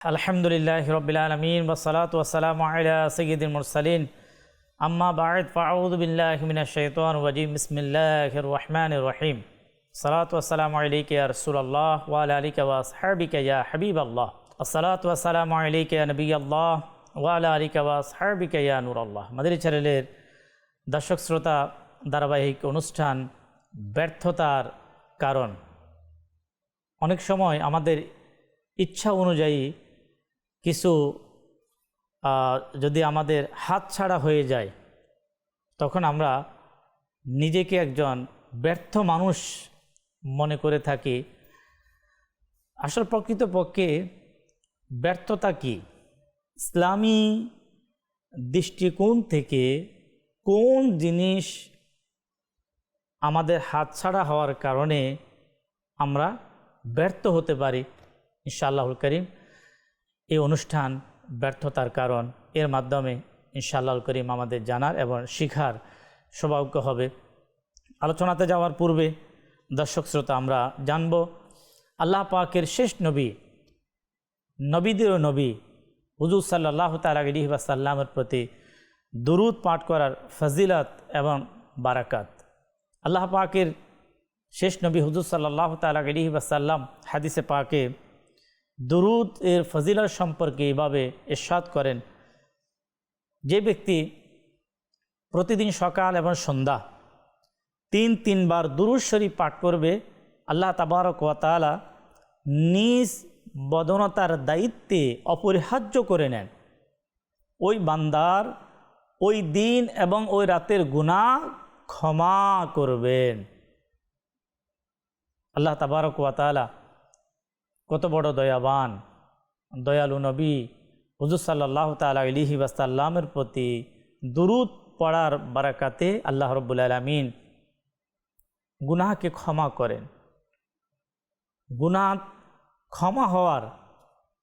আলহামদুলিল্লাহি রাব্বিল আলামিন ওয়াসসালাতু ওয়াসসালামু আলা সাইয়্যিদিল মুরসালিন আম্মা বা'দ ফাআউযু বিল্লাহি মিনাশ শাইতানির রাজিম বিসমিল্লাহির রহমানির রহিম সালাতু ওয়াসসালামু আলাইকা ইয়া রাসূলুল্লাহ ওয়া আলা আলিকা ওয়া আসহাবিকা ইয়া হাবিবাল্লাহ আসসালাতু ওয়াসসালামু আলাইকা ইয়া নবিয়াল্লাহ ওয়া আলা আলিকা ওয়া আসহাবিকা ইয়া নূরাল্লাহ। মাদানী চ্যানেলের দর্শক শ্রোতা, ধারাবাহিক অনুষ্ঠান ব্যর্থতার কারণ। অনেক সময় আমাদের ইচ্ছা অনুযায়ী কিছু যদি আমাদের হাতছাড়া হয়ে যায়, তখন আমরা নিজেকে একজন ব্যর্থ মানুষ মনে করে থাকি। আসল প্রকৃতপক্ষে ব্যর্থতা কি? ইসলামী দৃষ্টিকোণ থেকে কোন জিনিস আমাদের হাতছাড়া হওয়ার কারণে আমরা ব্যর্থ হতে পারি? ইনশাআল্লাহুল করিম এই অনুষ্ঠান ব্যর্থতার কারণ এর মাধ্যমে ইনশাআল্লাহুল করিম আমাদের জানার এবং শিখার সৌভাগ্য হবে। আলোচনাতে যাওয়ার পূর্বে দর্শক শ্রোতা, আমরা জানব আল্লাহ পাকের শেষ নবী, নবীদেরও নবী হুজুর সাল্লাল্লাহু তাআলা আলাইহি ওয়াসাল্লামের প্রতি দুরূদ পাঠ করার ফজিলত এবং বারাকাত। আল্লাহ পাকের শেষ নবী হুজুর সাল্লাল্লাহু তাআলা আলাইহি ওয়াসাল্লাম হাদিসে পাকে দুরূদ এর ফজিলত সম্পর্কে এভাবে ইরশাদ করেন, যে ব্যক্তি প্রতিদিন সকাল এবং সন্ধ্যা তিনবার দুরূদ শরীফ পাঠ করবে, আল্লাহ তাবারক ওয়া তাআলা নিজ বদনতার দায়িত্বে অপরিহার্য করে নেন ওই বান্দার ওই দিন এবং ওই রাতের গুনাহ ক্ষমা করবেন। আল্লাহ তাবারক ওয়া তাআলা কত বড় দয়াবান, দয়ালু নবী হুজুর সাল্লাল্লাহু তাআলা আলাইহি ওয়াসাল্লামের প্রতি দুরূদ পড়ার বারাকাতে আল্লাহ রাব্বুল আলামিন গুনাহকে ক্ষমা করেন। গুনাহ ক্ষমা হওয়ার,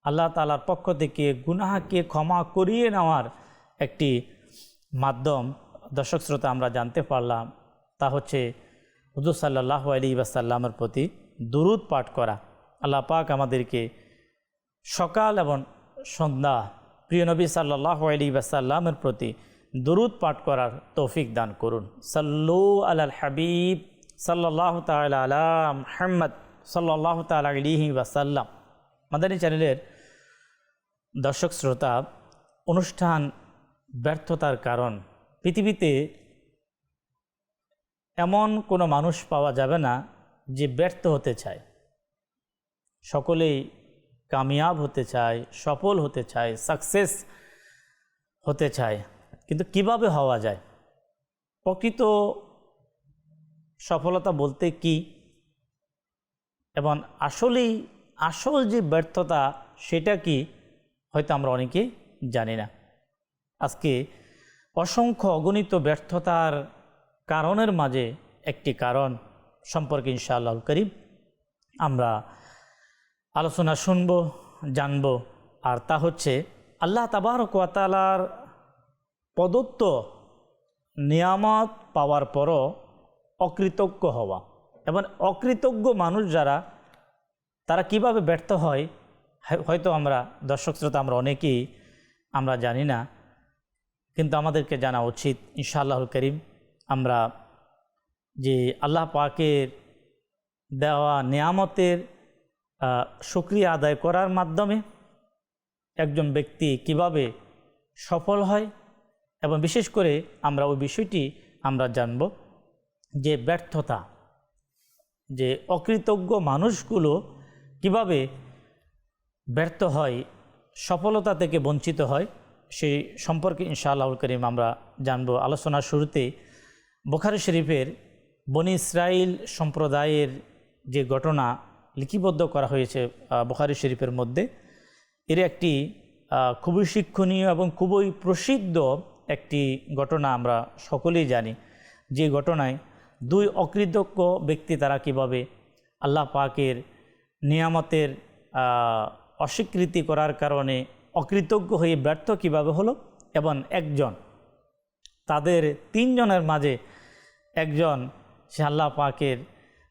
আল্লাহ তাআলার পক্ষ থেকে গুনাহকে ক্ষমা করিয়ে নেওয়ার একটি মাধ্যম দর্শক শ্রোতা আমরা জানতে পারলাম, তা হচ্ছে হুজুর সাল্লাল্লাহু আলাইহি ওয়াসাল্লামের প্রতি দুরূদ পাঠ করা। আল্লাহ পাক আমাদেরকে সকাল এবং সন্ধ্যা প্রিয় নবী সাল্লাল্লাহু আলাইহি ওয়াসাল্লামের প্রতি দুরূদ পাঠ করার তৌফিক দান করুন। সাল্লু আলাল হাবিব সাল্লাল্লাহু তাআলা আলা মুহাম্মদ সাল্লাল্লাহু তাআলা আলাইহি ওয়াসাল্লাম। মাদানী চ্যানেলের দর্শক শ্রোতা, অনুষ্ঠান ব্যর্থতার কারণ। পৃথিবীতে এমন কোনো মানুষ পাওয়া যাবে না যে ব্যর্থ হতে চায়। সকলেই কামিয়াব হতে চায়, সফল হতে চায়, সাকসেস হতে চায়, কিন্তু কিভাবে হওয়া যায়? প্রকৃত সফলতা বলতে কি এবং আসল যে ব্যর্থতা সেটা কি, হয়তো আমরা অনেকে জানি না। আজকে অসংখ্য অগণিত ব্যর্থতার কারণের মাঝে একটি কারণ সম্পর্কে ইনশাআল্লাহুল করিম আমরা আলোচনা শুনব, জানব, আর তা হচ্ছে আল্লাহ তাবারক ওয়া তাআলার প্রদত্ত নিয়ামত পাওয়ার পরও অকৃতজ্ঞ হওয়া। এবং অকৃতজ্ঞ মানুষ যারা, তারা কিভাবে ব্যর্থ হয় হয়তো আমরা দর্শক শ্রোতা আমরা অনেকেই আমরা জানি না, কিন্তু আমাদেরকে জানা উচিত। ইনশাআল্লাহুল করিম আমরা যে আল্লাহ পাকের দেওয়া নিয়ামতের শুকরিয়া আদায় করার মাধ্যমে একজন ব্যক্তি কিভাবে সফল হয়, এবং বিশেষ করে আমরা ওই বিষয়টি আমরা জানব যে ব্যর্থতা, যে অকৃতজ্ঞ মানুষগুলো কিভাবে ব্যর্থ হয়, সফলতা থেকে বঞ্চিত হয়, সেই সম্পর্কে ইনশাআল্লাহুল করিম আমরা জানব। আলোচনার শুরুতে বুখারী শরীফের বনি ইসরাইল সম্প্রদায়ের যে ঘটনা লিপিবদ্ধ করা হয়েছে বুখারী শরীফের মধ্যে, এর একটি খুবই শিক্ষণীয় এবং খুবই প্রসিদ্ধ একটি ঘটনা আমরা সকলেই জানি। যে ঘটনায় দুই অকৃতজ্ঞ ব্যক্তি তারা কিভাবে আল্লাহ পাকের নিয়ামতের অস্বীকৃতি করার কারণে অকৃতজ্ঞ হয়ে ব্যর্থ কিভাবে হলো, এবং একজন তাদের তিনজনের মাঝে একজন সে আল্লাহ পাকের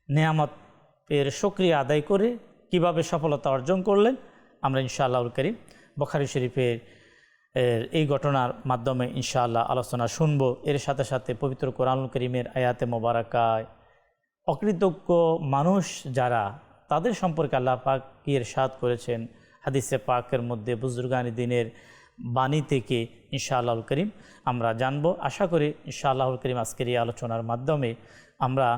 নিয়ামতের শুকরিয়া আদায় করে কিভাবে সফলতা অর্জন করলেন, আমরা ইনশাআল্লাহুল কারীম বুখারী শরীফের এই ঘটনার মাধ্যমে ইনশাআল্লাহ আলোচনা শুনব। এর সাথে সাথে পবিত্র কোরআনুল কারীমের আয়াতে মোবারকায় অকৃতজ্ঞ মানুষ যারা, তাদের সম্পর্কে আল্লাহ পাক কি ইরশাদ করেছেন হাদিসে পাকের মধ্যে, বুজুর্গানি দিনের বাণী থেকে ইনশাআল্লাহুল কারীম আমরা জানব। আশা করি ইনশাআল্লাহুল কারীম আজকের এই আলোচনার মাধ্যমে আমরা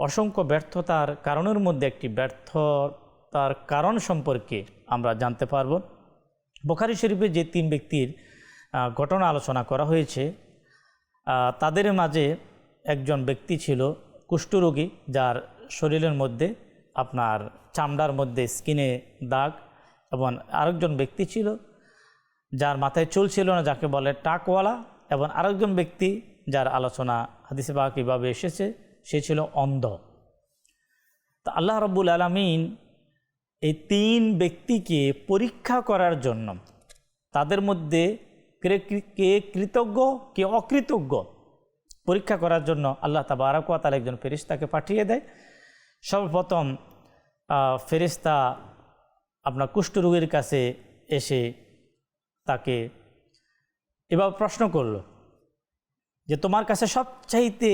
অসংখ্য ব্যর্থতার কারণের মধ্যে একটি ব্যর্থতার কারণ সম্পর্কে আমরা জানতে পারব। বুখারী শরীফে যে 3 ব্যক্তির ঘটনা আলোচনা করা হয়েছে, তাদের মাঝে একজন ব্যক্তি ছিল কুষ্ঠরোগী, যার শরীরের মধ্যে আপনার চামড়ার মধ্যে স্কিনে দাগ, এবং আরেকজন ব্যক্তি ছিল যার মাথায় চুল ছিল না, যাকে বলে টাকওয়ালা, এবং আরেকজন ব্যক্তি যার আলোচনা হাদিসে পাক কিভাবে এসেছে সে ছিল অন্ধ। তো আল্লাহ রাব্বুল আলামিন এই 3 ব্যক্তিকে পরীক্ষা করার জন্য, তাদের মধ্যে কে কৃতজ্ঞ কে অকৃতজ্ঞ পরীক্ষা করার জন্য আল্লাহ তাবারক ওয়া তাআলা একজন ফেরেশতাকে পাঠিয়ে দেয়। সর্বপ্রথম ফেরেশতা আপনার কুষ্ঠরোগীর কাছে এসে তাকে এভাবে প্রশ্ন করল যে তোমার কাছে সবচাইতে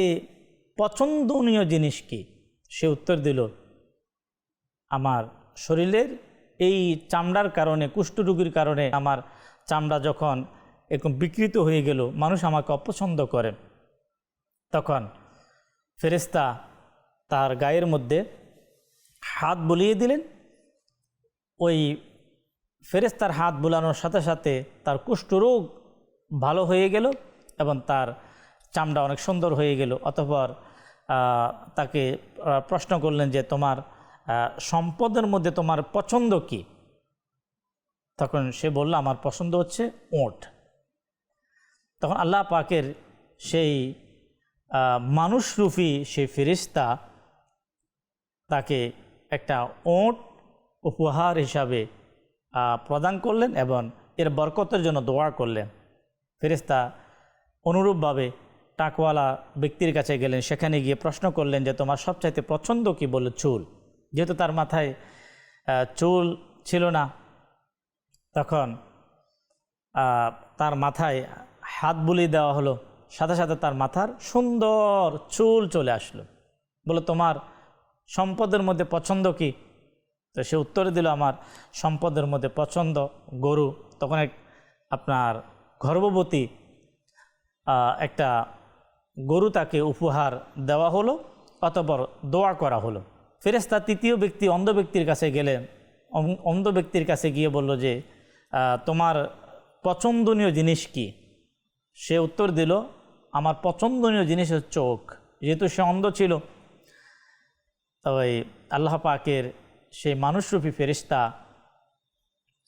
পছন্দনীয় জিনিস কি? সে উত্তর দিল, আমার শরীরের এই চামড়ার কারণে, কুষ্ঠরোগীর কারণে আমার চামড়া যখন এরকম বিকৃত হয়ে গেল, মানুষ আমাকে অপছন্দ করে। তখন ফেরেশতা তার গায়ের মধ্যে হাত বুলিয়ে দিলেন। ওই ফেরেশতার হাত বুলানোর সাথে সাথে তার কুষ্ঠরোগ ভালো হয়ে গেল এবং তার চামড়া অনেক সুন্দর হয়ে গেল। অতঃপর তাকে প্রশ্ন করলেন যে তোমার সম্পদের মধ্যে তোমার পছন্দ কি? তখন সে বলল, আমার পছন্দ হচ্ছে ওট। তখন আল্লাহ পাকের সেই মানুষরূপী সেই ফেরেশতা তাকে একটা ওট উপহার হিসাবে প্রদান করলেন এবং এর বরকতের জন্য দোয়া করলেন। ফেরেশতা অনুরূপভাবে টাকওয়ালা ব্যক্তির কাছে গেলেন, সেখানে গিয়ে প্রশ্ন করলেন যে তোমার সবচাইতে পছন্দ কি? বলল চুল। যেহেতু তার মাথায় চুল ছিল না, তখন তার মাথায় হাত বুলিয়ে দেওয়া হলো, সাথে সাথে তার মাথার সুন্দর চুল চলে আসলো। বলে তোমার সম্পদের মধ্যে পছন্দ কি? তো সে উত্তরে দিল, আমার সম্পদের মধ্যে পছন্দ গরু। তখন আপনার গর্ভবতী একটা গরু তাকে উপহার দেওয়া হলো, অতঃপর দোয়া করা হলো। ফেরেশতা তৃতীয় ব্যক্তি অন্ধ ব্যক্তির কাছে গেলেন। অন্ধ ব্যক্তির কাছে গিয়ে বলল যে তোমার পছন্দনীয় জিনিস কি? সে উত্তর দিল, আমার পছন্দনীয় জিনিস হচ্ছে চোখ। যেহেতু সে অন্ধ ছিল, তবে আল্লাহ পাকের সেই মানুষরূপী ফেরেশতা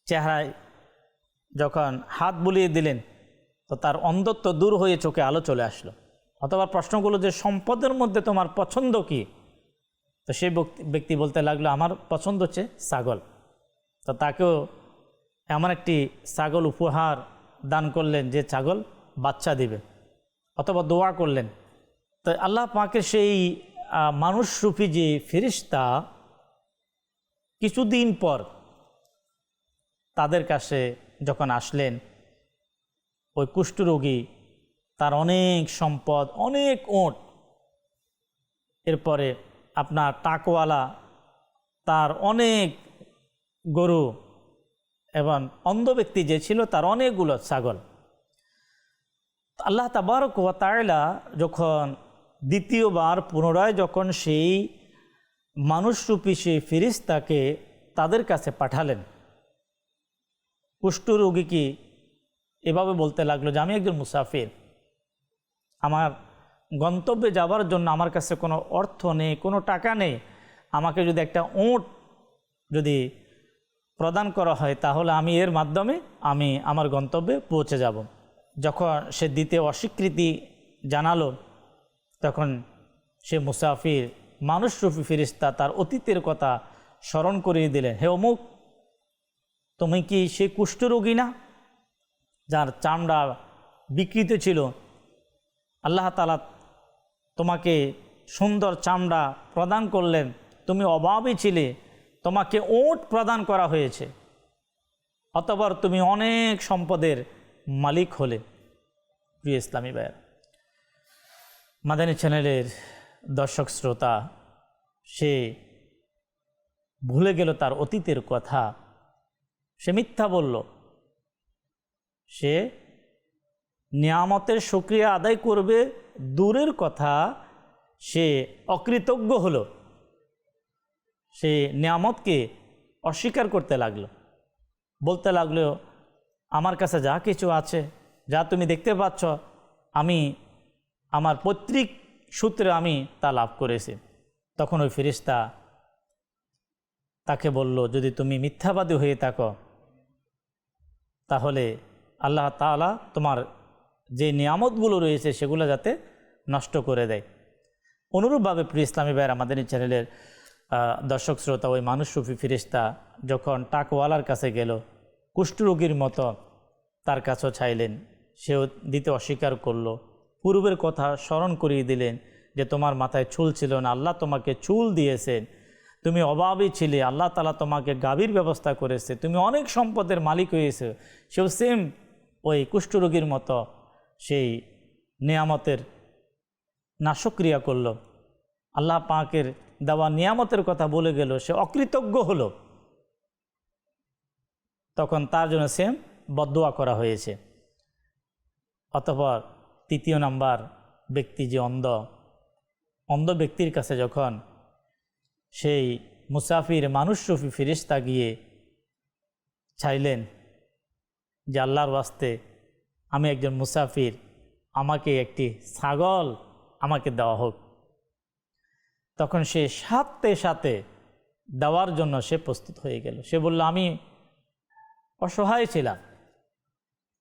চেহারায় যখন হাত বুলিয়ে দিলেন, তো তার অন্ধত্ব দূর হয়ে চোখে আলো চলে আসলো। অথবা প্রশ্নগুলো যে সম্পদের মধ্যে তোমার পছন্দ কি? তো সেই ব্যক্তি বলতে লাগলো, আমার পছন্দ হচ্ছে ছাগল। তো তাকেও এমন একটি ছাগল উপহার দান করলেন যে ছাগল বাচ্চা দিবে। অথবা দোয়া করলেন। তো আল্লাহ পাকের সেই মানুষরূপী যে ফেরেশতা কিছুদিন পর তাদের কাছে যখন আসলেন, ওই কুষ্ঠরোগী, তার অনেক সম্পদ, অনেক ওট, এরপরে আপনার টাকওয়ালা, তার অনেক গরু, এবং অন্ধ ব্যক্তি যে ছিল তার অনেকগুলো ছাগল। আল্লাহ তাবারক ওয়া তাআলা যখন দ্বিতীয়বার পুনরায় যখন সেই মানুষরূপী সেই ফেরেশতাকে তাদের কাছে পাঠালেন, কুষ্ঠরোগীকে এভাবে বলতে লাগলো যে আমি একজন মুসাফির, আমার গন্তব্যে যাওয়ার জন্য আমার কাছে কোনো অর্থ নেই, কোনো টাকা নেই। আমাকে যদি একটা উট যদি প্রদান করা হয়, তাহলে আমি এর মাধ্যমে আমি আমার গন্তব্যে পৌঁছে যাব। যখন সে দিতে অস্বীকৃতি জানালো, তখন সে মুসাফির মানুষরূপী ফেরেশতা তার অতীতের কথা স্মরণ করিয়ে দিলেন, হে অমুক, তুমি কি সে কুষ্ঠরোগী না যার চামড়া বিকৃত ছিল? আল্লাহ তাআলা তোমাকে সুন্দর চামড়া প্রদান করলেন, তুমি অভাবী ছিলে, তোমাকে ওট প্রদান করা হয়েছে। অথবা তুমি অনেক সম্পদের মালিক হলে। প্রিয় ইসলামী ভাইয়ের, মাদানী চ্যানেলের দর্শক শ্রোতা, সে ভুলে গেল তার অতীতের কথা, সে মিথ্যা বলল, সে নিয়ামতের শুকরিয়া আদায় করবে দূরের কথা, সে অকৃতজ্ঞ হলো, সে নিয়ামতকে অস্বীকার করতে লাগলো, বলতে লাগলো আমার কাছে যা কিছু আছে, যা তুমি দেখতে পাচ্ছ, আমি আমার পৈতৃক সূত্রে আমি তা লাভ করেছি। তখন ওই ফেরেশতা তাকে বলল, যদি তুমি মিথ্যাবাদী হয়ে থাকো তাহলে আল্লাহ তাআলা তোমার যে নিয়ামতগুলো রয়েছে সেগুলো যাতে নষ্ট করে দেয়। অনুরূপভাবে প্রিয় ইসলামী ভাইয়ের, আমাদের এই চ্যানেলের দর্শক শ্রোতা, ওই মানুষরূপী ফেরেশতা যখন টাকওয়ালার কাছে গেল, কুষ্ঠরোগীর মতো তার কাছেও চাইলেন, সেও দিতে অস্বীকার করলো। পূর্বের কথা স্মরণ করিয়ে দিলেন যে তোমার মাথায় চুল ছিল না, আল্লাহ তোমাকে চুল দিয়েছেন, তুমি অভাবী ছিলে, আল্লাহ তাআলা তোমাকে গাভীর ব্যবস্থা করেছে, তুমি অনেক সম্পদের মালিক হয়েছে। সেও সেম ওই কুষ্ঠরোগীর মতো সেই নিয়ামতের নাশক্রিয়া করল, আল্লাহ পাকের দেওয়া নিয়ামতের কথা বলে গেল, সে অকৃতজ্ঞ হলো। তখন তার জন্য সেম বদদুয়া করা হয়েছে। অতঃপর তৃতীয় নাম্বার ব্যক্তি, যে অন্ধ ব্যক্তির কাছে যখন সেই মুসাফির মানুষরূপী ফেরেশতা গিয়ে চাইলেন যে আল্লাহর ওয়াস্তে আমি একজন মুসাফির, আমাকে একটি ছাগল আমাকে দেওয়া হোক, তখন সে সাথে সাথে দেওয়ার জন্য সে প্রস্তুত হয়ে গেল। সে বলল, আমি অসহায় ছিলাম,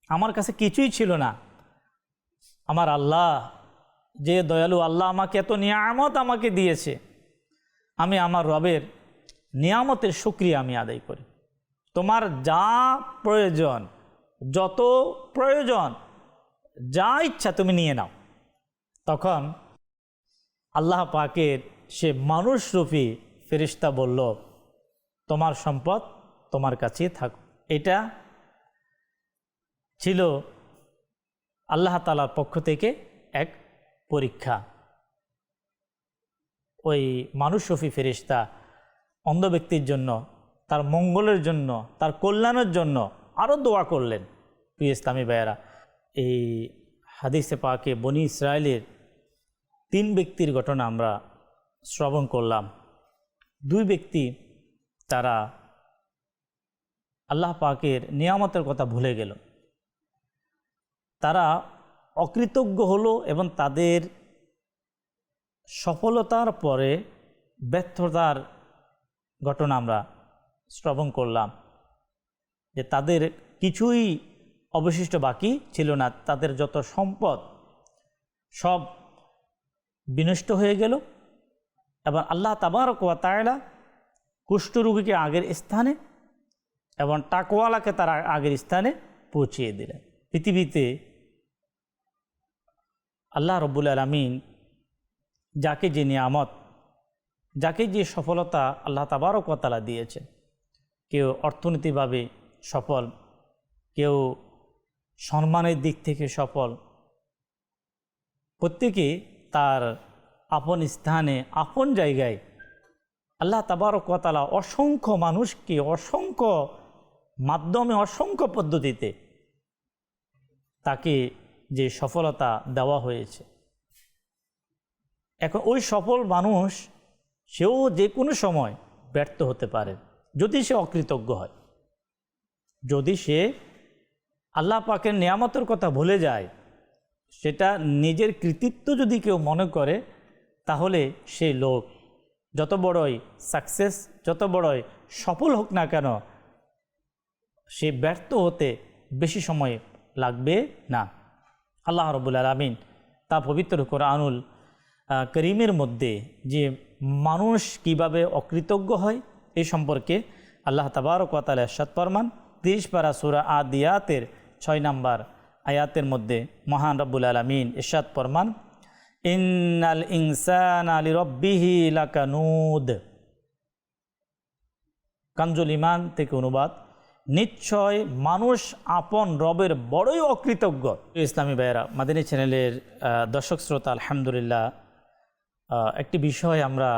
আমার কাছে কিছুই ছিল না, আমার আল্লাহ যে দয়ালু, আল্লাহ আমাকে এত নিয়ামত আমাকে দিয়েছে, আমি আমার রবের নিয়ামতের শুকরিয়া আমি আদায় করি, তোমার যা প্রয়োজন, যত প্রয়োজন, যা ইচ্ছা তুমি নিয়ে নাও। তখন আল্লাহ পাকের সে মানুষরূপী ফেরেশতা বলল, তোমার সম্পদ তোমার কাছেই থাকুক। এটা ছিল আল্লাহ তাআলার পক্ষ থেকে এক পরীক্ষা। ওই মানুষরূপী ফেরেশতা অন্ধ ব্যক্তির জন্য, তার মঙ্গলের জন্য, তার কল্যাণের জন্য আরও দোয়া করলেন। প্রিয় ইসলামী ভাইয়েরা, এই হাদিসে পাকে বনি ইসরায়েলের 3 ব্যক্তির ঘটনা আমরা শ্রবণ করলাম। 2 ব্যক্তি তারা আল্লাহ পাকের নিয়ামতের কথা ভুলে গেল, তারা অকৃতজ্ঞ হলো এবং তাদের সফলতার পরে ব্যর্থতার ঘটনা আমরা শ্রবণ করলাম, যে তাদের কিছুই অবশিষ্ট বাকি ছিল না, তাদের যত সম্পদ সব বিনষ্ট হয়ে গেল। এবং আল্লাহ তাবারক ওয়া তাআলা কুষ্ঠরোগীকে আগের স্থানে এবং টাকওয়ালাকে তার আগের স্থানে পৌঁছিয়ে দিলেন। পৃথিবীতে আল্লাহ রব্বুল আলামিন যাকে যে নিয়ামত, যাকে যে সফলতা আল্লাহ তাবারক ওয়া তাআলা দিয়েছেন, কেউ অর্থনৈতিকভাবে সফল, কেউ সম্মানের দিক থেকে সফল, প্রত্যেকে তার আপন স্থানে, আপন জায়গায় আল্লাহ তাবারক ওয়া তাআলা অসংখ্য মানুষকে অসংখ্য মাধ্যমে, অসংখ্য পদ্ধতিতে তাকে যে সফলতা দেওয়া হয়েছে। এখন ওই সফল মানুষ, সেও যে কোনো সময় ব্যর্থ হতে পারে যদি সে অকৃতজ্ঞ হয়, যদি সে আল্লাহ পাকের নিয়ামতের কথা ভুলে যায়, সেটা নিজের কৃতিত্ব যদি কেউ মনে করে, তাহলে সেই লোক যত বড়ই সাকসেস, যত বড়ই সফল হোক না কেন, সে ব্যর্থ হতে বেশি সময় লাগবে না। আল্লাহ রাব্বুল আলামিন তা পবিত্র কোরআনুল করিমের মধ্যে যে মানুষ কিভাবে অকৃতজ্ঞ হয় এই সম্পর্কে আল্লাহ তাবারক ওয়া তাআলা ইরশাদ ফরমান 30 পারা সূরা আদিয়াতের 6 নম্বর আয়াতের মধ্যে মহান রব্বুল আলামিন ইরশাদ ফরমান, ইন্নাল ইনসানা লিরাব্বিহি লাকানুদ। কানজুল ঈমান থেকে অনুবাদ, নিশ্চয় মানুষ আপন রবের বড়ই অকৃতজ্ঞ। ইসলামী ভাইয়েরা, মাদানী চ্যানেলের দর্শক শ্রোতা, আলহামদুলিল্লাহ একটি বিষয় আমরা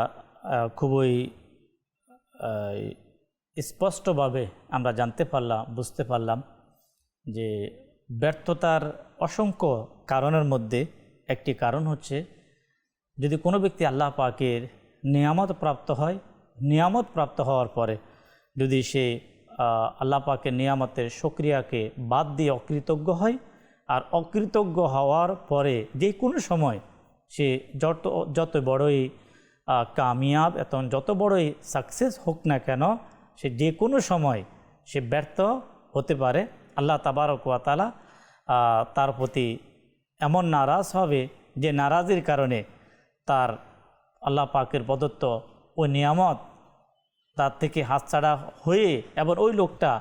খুবই স্পষ্টভাবে আমরা জানতে পারলাম, বুঝতে পারলাম যে ব্যর্থতার অসংখ্য কারণের মধ্যে একটি কারণ হচ্ছে যদি কোনো ব্যক্তি আল্লাহ পাকের নিয়ামত প্রাপ্ত হয়, নিয়ামত প্রাপ্ত হওয়ার পরে যদি সে আল্লাহ পাকের নিয়ামতের শুকরিয়াকে বাদ দিয়ে অকৃতজ্ঞ হয়, আর অকৃতজ্ঞ হওয়ার পরে যে কোনো সময় সে যত বড়ই কামিয়াব এবং যত বড়ই সাকসেস হোক না কেন, সে যে কোনো সময় সে ব্যর্থ হতে পারে। আল্লাহ তাবারক ওয়া তাআলা তার প্রতি এমন নারাজ হবে যে নারাজির কারণে তার আল্লাহ পাকের প্রদত্ত ওই নিয়ামত তার থেকে হাতছাড়া হয়ে এবং ওই লোকটা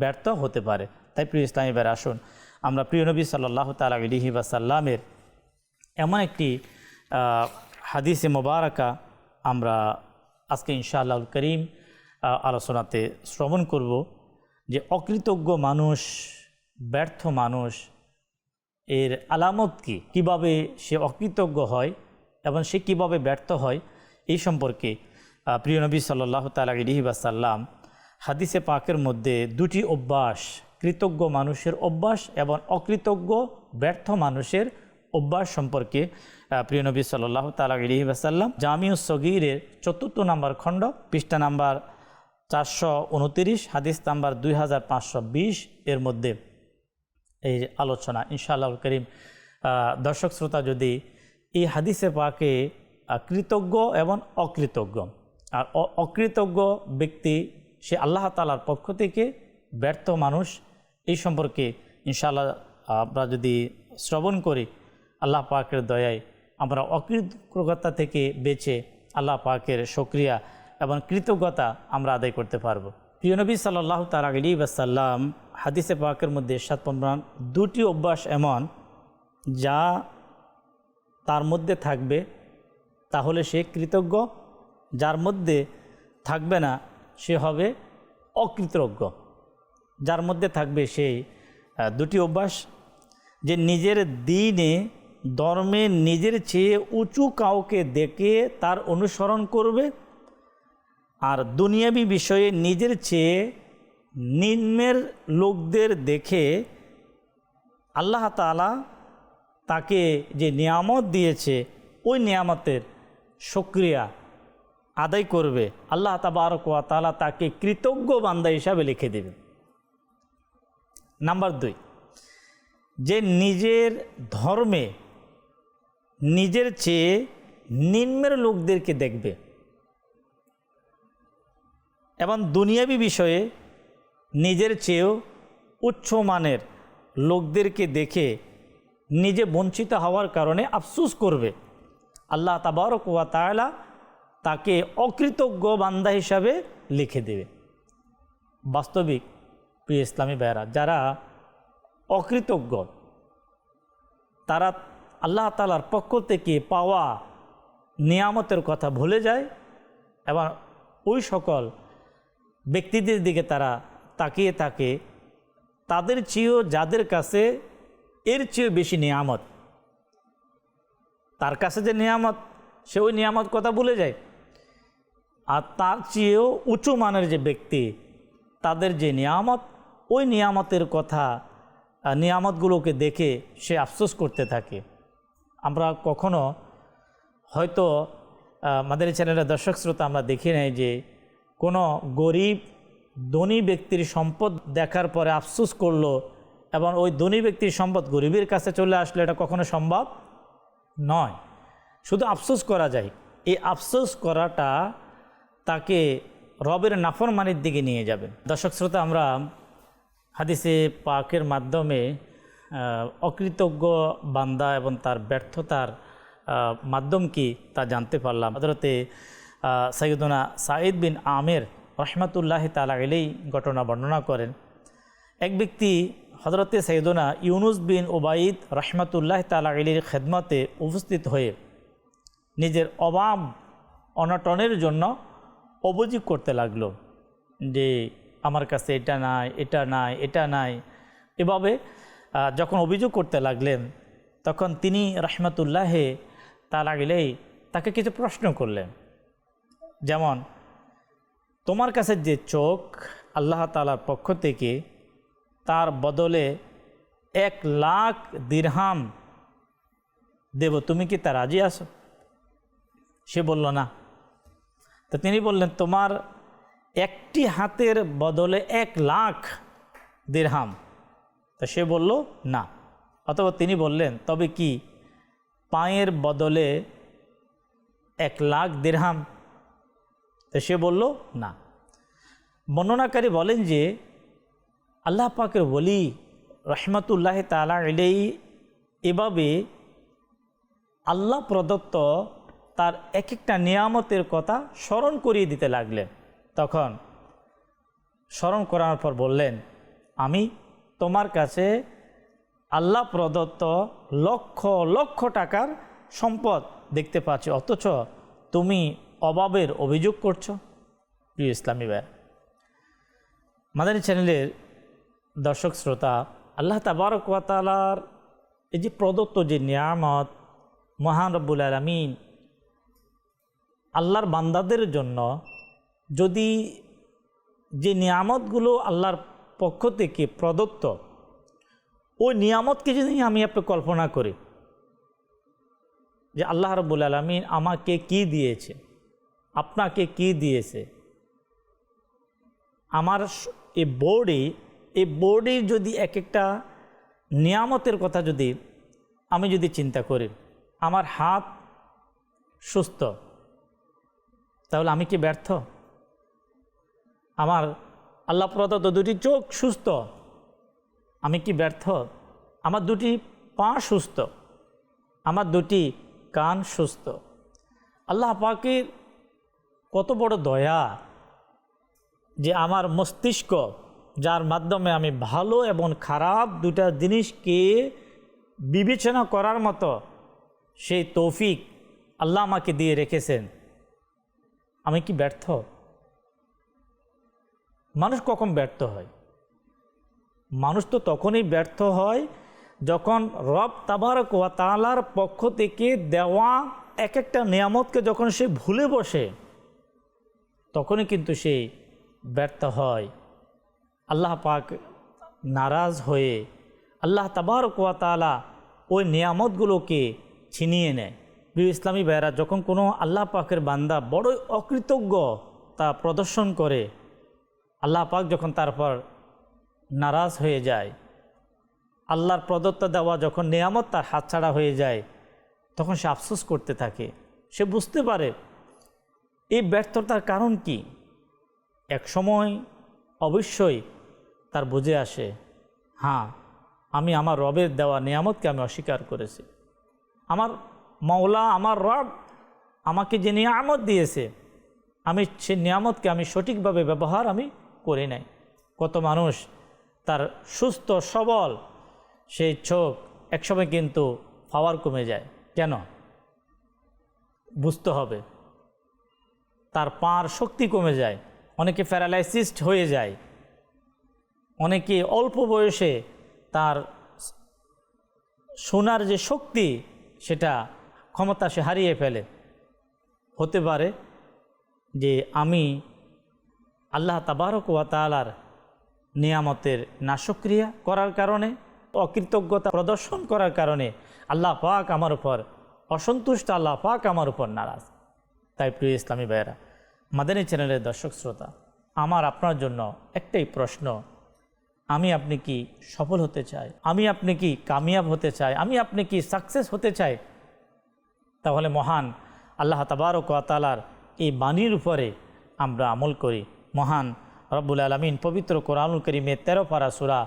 ব্যর্থ হতে পারে। তাই প্রিয় ইসলামী ভাইয়েরা, আসুন আমরা প্রিয় নবী সাল্লাল্লাহু তাআলা আলাইহি ওয়াসাল্লামের এমন একটি হাদিসে মোবারকা আমরা আজকে ইনশাআল্লাহুল করিম আলোচনাতে শ্রবণ করব যে অকৃতজ্ঞ মানুষ, ব্যর্থ মানুষ এর আলামত কী, কীভাবে সে অকৃতজ্ঞ হয় এবং সে কীভাবে ব্যর্থ হয়, এই সম্পর্কে প্রিয় নবী সাল্লাল্লাহু তাআলা আলাইহি ওয়াসাল্লাম হাদিসে পাকের মধ্যে দুটি অভ্যাস, কৃতজ্ঞ মানুষের অভ্যাস এবং অকৃতজ্ঞ ব্যর্থ মানুষের অভ্যাস সম্পর্কে প্রিয় নবী সাল্লাল্লাহু তাআলা আলাইহি ওয়াসাল্লাম জামিউস সগীরের ৪র্থ নম্বর খণ্ড, পৃষ্ঠা নাম্বার 429, হাদিস নাম্বার 2520 এর মধ্যে এই আলোচনা। ইনশাআল্লাহুল করিম দর্শক শ্রোতা যদি এই হাদিসে পাকে কৃতজ্ঞ এবং অকৃতজ্ঞ, আর অকৃতজ্ঞ ব্যক্তি সে আল্লাহ তাআলার পক্ষ থেকে ব্যর্থ মানুষ, এই সম্পর্কে ইনশাআল্লাহ আমরা যদি শ্রবণ করি, আল্লাহ পাকের দয়ায় আমরা অকৃতজ্ঞতা থেকে বেঁচে আল্লাহ পাকের শুকরিয়া এবং কৃতজ্ঞতা আমরা আদায় করতে পারব। প্রিয় নবী সাল্লাল্লাহু তাআলা আলাইহি ওয়াসাল্লাম হাদিসে পাকের মধ্যে ইরশাদ ফরমান, দুটি অভ্যাস এমন যা তার মধ্যে থাকবে তাহলে সে কৃতজ্ঞ, যার মধ্যে থাকবে না সে হবে অকৃতজ্ঞ। যার মধ্যে থাকবে সেই দুটি অভ্যাস, যে নিজের দ্বীনে ধর্মে নিজের চেয়ে উঁচু কাউকে দেখে তার অনুসরণ করবে, আর দুনিয়াবী বিষয়ে নিজের চেয়ে নিম্নের লোকদের দেখে আল্লাহ তাআলা তাকে যে নিয়ামত দিয়েছে ওই নিয়ামতের শুকরিয়া আদায় করবে। আল্লাহ তাবারক ওয়া তাআলা তাকে কৃতজ্ঞ বান্দা হিসাবে লিখে দেবেন। নাম্বার 2, যে নিজের ধর্মে নিজের চেয়ে নিম্নের লোকদেরকে দেখবে এবং দুনিয়াবী বিষয়ে নিজের চেয়েও উচ্চমানের লোকদেরকে দেখে নিজে বঞ্চিত হওয়ার কারণে আফসোস করবে। আল্লাহ তাবারক ওয়া তাআলা তাকে অকৃতজ্ঞ বান্দা হিসাবে লিখে দেবে। বাস্তবিক প্রিয় ইসলামী ভাইয়েরা, যারা অকৃতজ্ঞ তারা আল্লাহ তাআলার পক্ষ থেকে পাওয়া নিয়ামতের কথা ভুলে যায় এবং ওই সকল ব্যক্তিদের দিকে তারা তাকিয়ে থাকে তাদের চেয়েও, যাদের কাছে এর চেয়েও বেশি নিয়ামত, তার কাছে যে নিয়ামত সে ওই নিয়ামত কথা ভুলে যায়, আর তার চেয়েও উঁচু মানের যে ব্যক্তি তাদের যে নিয়ামত, ওই নিয়ামতের কথা, নিয়ামতগুলোকে দেখে সে আফসোস করতে থাকে। আমরা কখনো হয়তো আমাদের চ্যানেলের দর্শক শ্রোতা আমরা দেখি নাই যে কোনো গরিব ধনী ব্যক্তির সম্পদ দেখার পরে আফসোস করলো এবং ওই ধনী ব্যক্তির সম্পদ গরিবের কাছে চলে আসলে এটা কখনো সম্ভব নয়। শুধু আফসোস করা যায়। এই আফসোস করাটা তাকে রবের নাফরমানির দিকে নিয়ে যাবে। দর্শক শ্রোতা, আমরা হাদিসে পাকের মাধ্যমে অকৃতজ্ঞ বান্দা এবং তার ব্যর্থতার মাধ্যম কি তা জানতে পারলাম। হযরতে সাইয়্যিদুনা সাঈদ বিন আমির রাহমাতুল্লাহি তাআলা আলাইহি ঘটনা বর্ণনা করেন। এক ব্যক্তি হযরতে সাইয়্যিদুনা ইউনুস বিন উবাইদ রাহমাতুল্লাহি তাআলা আলাইহির খেদমতে উপস্থিত হয়ে নিজের অভাব অনটনের জন্য অভিযোগ করতে লাগলো যে আমার কাছে এটা নাই, এটা নাই, এটা নাই। এভাবে যখন অভিযোগ করতে লাগলেন, তখন তিনি রহমতুল্লাহে তাআলা আলাইহি তাকে কিছু প্রশ্ন করলেন। যেমন, তোমার কাছে যে চোখ আল্লাহ তাআলার পক্ষ থেকে, তার বদলে 1,00,000 দিরহাম দেব, তুমি কি তা রাজি আছো? সে বলল না। তো তিনি বললেন, তোমার একটি হাতের বদলে 1,00,000 দিরহাম। তো সে বলল না। অথবা তিনি বললেন, তবে কি পায়ের বদলে 1,00,000 দিরহাম? তো সে বলল না। বর্ণনাকারী বলেন যে আল্লাহ পাকের ওলি রহমতুল্লাহ তাআলা আলাইহি এভাবে আল্লাহ প্রদত্ত তার এক একটা নিয়ামতের কথা স্মরণ করিয়ে দিতে লাগলেন। তখন স্মরণ করার পর বললেন, আমি তোমার কাছে আল্লাহ প্রদত্ত লক্ষ লক্ষ টাকার সম্পদ দেখতে পাচ্ছি, অথচ তুমি অভাবের অভিযোগ করছো। প্রিয় ইসলামী ভাই, মাদানী চ্যানেলের দর্শক শ্রোতা, আল্লাহ তাবারক ওয়া তাআলার এই যে প্রদত্ত যে নিয়ামত, মহান রব্বুল আলামিন আল্লাহর বান্দাদের জন্য যদি যে নিয়ামতগুলো আল্লাহর পক্ষ থেকে প্রদত্ত, ওই নিয়ামতকে যদি আমি আপনি কল্পনা করি যে আল্লাহ রব্বুল আলামিন আমাকে কি দিয়েছে, আপনাকে কি দিয়েছে, আমার এই বডির যদি এক একটা নিয়ামতের কথা যদি আমি যদি চিন্তা করি, আমার হাত সুস্থ, তাহলে আমি কি ব্যর্থ? আমার আল্লাহ প্রদত্ত 2টি চোখ সুস্থ, আমি কি ব্যর্থ? আমার 2টি পা সুস্থ, আমার 2টি কান সুস্থ। আল্লাহ পাকের কত বড় দয়া যে আমার মস্তিষ্ক, যার মাধ্যমে আমি ভালো এবং খারাপ দুটা জিনিসকে বিবেচনা করার মতো সেই তৌফিক আল্লাহ আমাকে দিয়ে রেখেছেন। আমি কি ব্যর্থ? মানুষ কখন ব্যর্থ হয়? মানুষ তো তখনই ব্যর্থ হয় যখন রব তাবারক ওয়া তাআলার পক্ষ থেকে দেওয়া এক একটা নিয়ামতকে যখন সে ভুলে বসে, তখনই কিন্তু সে ব্যর্থ হয়। আল্লাহ পাক নারাজ হয়ে আল্লাহ তাবারক ওয়া তাআলা ওই নিয়ামতগুলোকে ছিনিয়ে নেয়। প্রিয় ইসলামী ভাইয়েরা, যখন কোনো আল্লাহ পাকের বান্দা বড়ই অকৃতজ্ঞ তা প্রদর্শন করে, আল্লাহ পাক যখন তারপর নারাজ হয়ে যায়, আল্লাহর প্রদত্ত দেওয়া যখন নিয়ামত তার হাতছাড়া হয়ে যায়, তখন সে আফসোস করতে থাকে। সে বুঝতে পারে এই ব্যর্থতার কারণ কি। এক সময় অবশ্যই তার বুঝে আসে, হ্যাঁ, আমি আমার রবের দেওয়া নিয়ামতকে আমি অস্বীকার করেছি। আমার মাওলা, আমার রব আমাকে যে নিয়ামত দিয়েছে, আমি সে নিয়ামতকে আমি সঠিকভাবে ব্যবহার আমি করি নাই। কত মানুষ তার সুস্থ সবল সেই চোখ একসময় কিন্তু পাওয়ার কমে যায়। কেন? বুঝতে হবে। তার পার শক্তি কমে যায়, অনেকে প্যারালাইসিস হয়ে যায়, অনেকে অল্প বয়সে তার শোনার যে শক্তি সেটা ক্ষমতা সে হারিয়ে ফেলে। হতে পারে যে আমি আল্লাহ তাবারক ওয়া তাআলার নিয়ামতের নাশক্রিয়া করার কারণে, অকৃতজ্ঞতা প্রদর্শন করার কারণে আল্লাহ পাক আমার উপর অসন্তুষ্ট, আল্লাহ পাক আমার উপর নারাজ। তাই প্রিয় ইসলামী ভাইয়েরা, মাদানী চ্যানেলের দর্শক শ্রোতা, আমার আপনার জন্য একটাই প্রশ্ন, আমি আপনি কি সফল হতে চাই? আমি আপনি কি কামিয়াব হতে চাই? আমি আপনি কি সাকসেস হতে চাই? তাহলে মহান আল্লাহ তাবারক ওয়া তাআলার এই বাণীর উপরে আমরা আমল করি। মহান রব্বুল আলামিন পবিত্র কোরআনুল কারীমে 13 পারা সূরা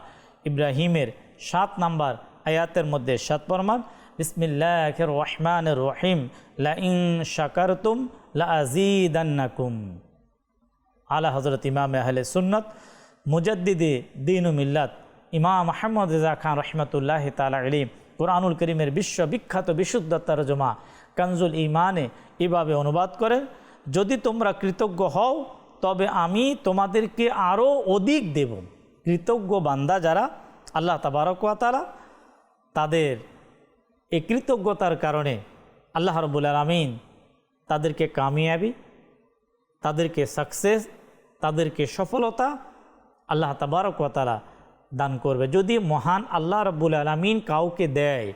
ইব্রাহিমের 7 নম্বর আয়াতের মধ্যে ইরশাদ ফরমান, বিসমিল্লাহির রহমানির রহিম, লা ইন শাকারতুম লা আযীদান্নাকুম। আলা হযরত ইমাম আহলে সুন্নাত মুজাদ্দিদে দ্বীন ও মিল্লাত ইমাম আহমদ রেজা খান রহমতুল্লাহ তাআলা আলাইহি কোরআনুল কারীমের বিশ্ববিখ্যাত বিশুদ্ধ তরজমা কানজুল ঈমানে এভাবে অনুবাদ করেন, যদি তোমরা কৃতজ্ঞ হও তবে আমি তোমাদেরকে আরও অধিক দেব। কৃতজ্ঞ বান্দা যারা আল্লাহ তাবারক ওয়া তাআলা, তাদের এই কৃতজ্ঞতার কারণে আল্লাহ রাব্বুল আলামিন তাদেরকে কামিয়াবি, তাদেরকে সাকসেস, তাদেরকে সফলতা আল্লাহ তাবারক ওয়া তাআলা দান করবে। যদি মহান আল্লাহ রাব্বুল আলামিন কাউকে দেয়,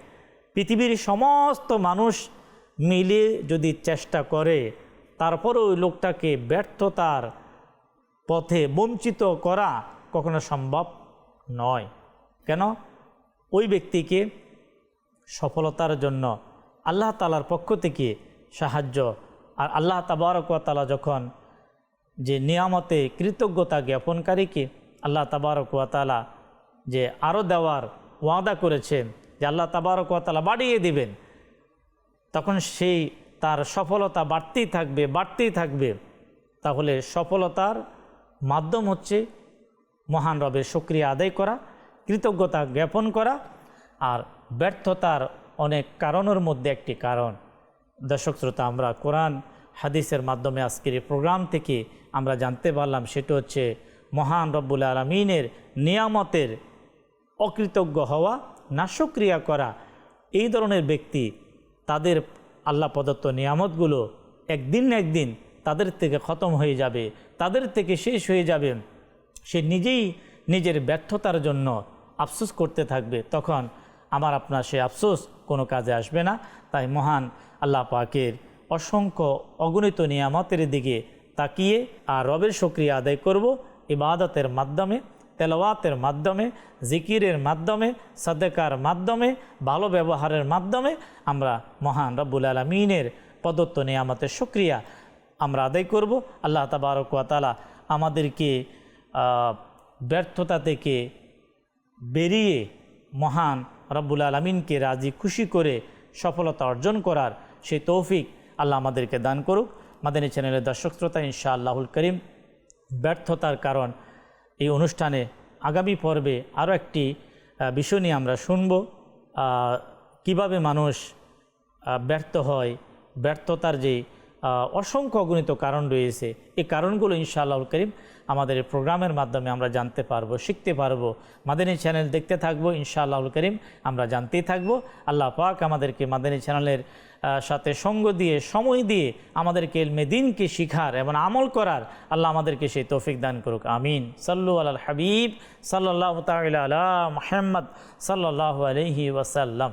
পৃথিবীর সমস্ত মানুষ মিলে যদি চেষ্টা করে, তারপরে ওই লোকটাকে ব্যর্থতার পথে বঞ্চিত করা কখনো সম্ভব নয়। কেন? ওই ব্যক্তিকে সফলতার জন্য আল্লাহ তাআলার পক্ষ থেকে সাহায্য, আর আল্লাহ তাবারক ওয়া তাআলা যখন যে নিয়ামতে কৃতজ্ঞতা জ্ঞাপনকারীকে আল্লাহ তাবারক ওয়া তাআলা যে আরও দেওয়ার ওয়াদা করেছেন, যে আল্লাহ তাবারক ওয়া তাআলা বাড়িয়ে দিবেন, তখন সেই তার সফলতা বাড়তেই থাকবে, বাড়তেই থাকবে। তাহলে সফলতার মাধ্যম হচ্ছে মহান রবের শুকরিয়া আদায় করা, কৃতজ্ঞতা জ্ঞাপন করা। আর ব্যর্থতার অনেক কারণের মধ্যে একটি কারণ, দর্শক শ্রোতা, আমরা কোরআন হাদিসের মাধ্যমে আজকের এই প্রোগ্রাম থেকে আমরা জানতে পারলাম, সেটা হচ্ছে মহান রব্বুল আলামিনের নিয়ামতের অকৃতজ্ঞ হওয়া, নাশকরিয়া করা। এই ধরনের ব্যক্তি তাদের আল্লাহ প্রদত্ত নিয়ামতগুলো একদিন না একদিন তাদের থেকে খতম হয়ে যাবে, তাদের থেকে শেষ হয়ে যাবে। সে নিজেই নিজের ব্যর্থতার জন্য আফসোস করতে থাকবে, তখন আমার আপনার সে আফসোস কোনো কাজে আসবে না। তাই মহান আল্লাহ পাকের অসংখ্য অগণিত নিয়ামতের দিকে তাকিয়ে আর রবের শুকরিয়া আদায় করব ইবাদতের মাধ্যমে, তেলাওয়াতের মাধ্যমে, জিকিরের মাধ্যমে, সাদকার মাধ্যমে, ভালো ব্যবহারের মাধ্যমে আমরা মহান রব্বুল আলামিনের প্রদত্ত নিয়ামতের শুকরিয়া আমরা আদায় করব। আল্লাহ তাবারক ওয়া তাআলা আমাদেরকে ব্যর্থতা থেকে বেরিয়ে মহান রব্বুল আলামিনকে রাজি খুশি করে সফলতা অর্জন করার সেই তৌফিক আল্লাহ আমাদেরকে দান করুক। মাদানী চ্যানেলের দর্শক শ্রোতা, ইনশাআল্লাহুল করিম ব্যর্থতার কারণ এই অনুষ্ঠানে আগামী পর্বে আরও একটি বিষয় নিয়ে আমরা শুনব, কিভাবে মানুষ ব্যর্থ হয়, ব্যর্থতার যে অসংখ্য অগণিত কারণ রয়েছে, এই কারণগুলো ইনশাআল্লাহুল করিম আমাদের এই প্রোগ্রামের মাধ্যমে আমরা জানতে পারবো, শিখতে পারবো। মাদানী চ্যানেল দেখতে থাকবো, ইনশাআল্লাহুল করিম আমরা জানতেই থাকবো। আল্লাহ পাক আমাদেরকে মাদানী চ্যানেলের সাথে সঙ্গ দিয়ে, সময় দিয়ে আমাদেরকে ইলমে দ্বীনকে শিখার এবং আমল করার আল্লাহ আমাদেরকে সেই তৌফিক দান করুক। আমিন। সাল্লু আলাল হাবিব সাল্লাল্লাহু তাআলা আলা মুহাম্মদ সাল্লাল্লাহু আলাইহি ওয়াসাল্লাম।